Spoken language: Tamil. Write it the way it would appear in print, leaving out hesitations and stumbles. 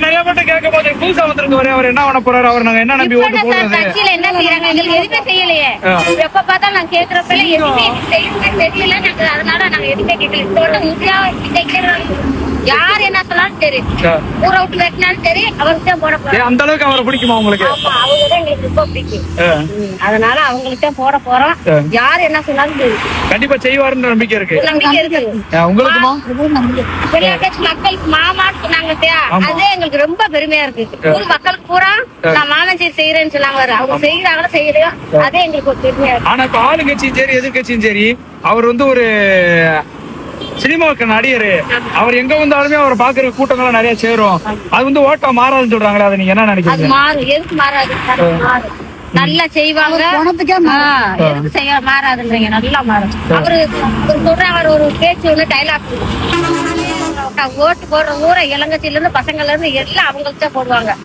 நிறைய பேர் கேட்கும் போது புதுசா வந்திருக்கவரே அவர் என்ன பண்ண போறாரு, அவர் நாங்க என்ன நம்பி ஓட்டு போடுறது. கட்சியில என்ன செய்யறாங்க, எங்களுக்கு எதுவுமே செய்யலையே. எப்ப பார்த்தா நாங்க கேக்குறப்ப எதுவுமே தெரியல. நாங்க அதனால நாங்க எதுவுமே கேட்கல. யார் என்ன சொன்னாலும் சரி, ஊரை விட்டு வெட்டினாலும் சரி, அவருக்கு போட போறோம். அந்த அளவுக்கு அவரை பிடிக்குமா உங்களுக்கு? அவங்கதான் எங்களுக்கு ரொம்ப பிடிக்கும். அதனால அவங்களுக்கு போட போறோம். யார் என்ன சொன்னாலும் சரி கண்டிப்பா செய்வாருன்னு நம்பிக்கை இருக்கு. உங்களுக்குமா? மக்களுக்கு மாமான்னு சொன்னாங்க, அதே எங்களுக்கு ரொம்ப பெருமையா இருக்கு. ஊர் மக்களுக்கு பூரா நான் மாமன் செய்யறேன்னு சொன்னாங்க. அவங்க செய்யறாங்களோ செய்யலையோ அதே எங்களுக்கு ஒரு பெருமையா இருக்கு. ஆனா இப்ப ஆளுங்கட்சியும் சரி எதிர்கட்சியும் சரி, அவர் ஒரு சினிமாவுக்கு நடிகரு. அவர் எங்க வந்தாலுமே அவரை பாக்குற கூட்டங்கள்லாம் நிறைய சேரும். அது ஓட்டா மாறாதுன்னு சொல்றாங்களே, அதை நீங்க என்ன நினைக்கிறீங்க? மாறும், எதுக்கு மாறாது? நல்லா செய்வாங்க, எதுக்கு செய்ய மாறாதுன்றீங்க? நல்லா மாறும். அவரு சொல்றாங்க ஒரு பேச்சு ஒண்ணு டைலாக், ஓட்டு போடுற ஊரை இளங்கட்சியில இருந்து பசங்கள்ல இருந்து எல்லாம் அவங்களுக்கு தான் போடுவாங்க.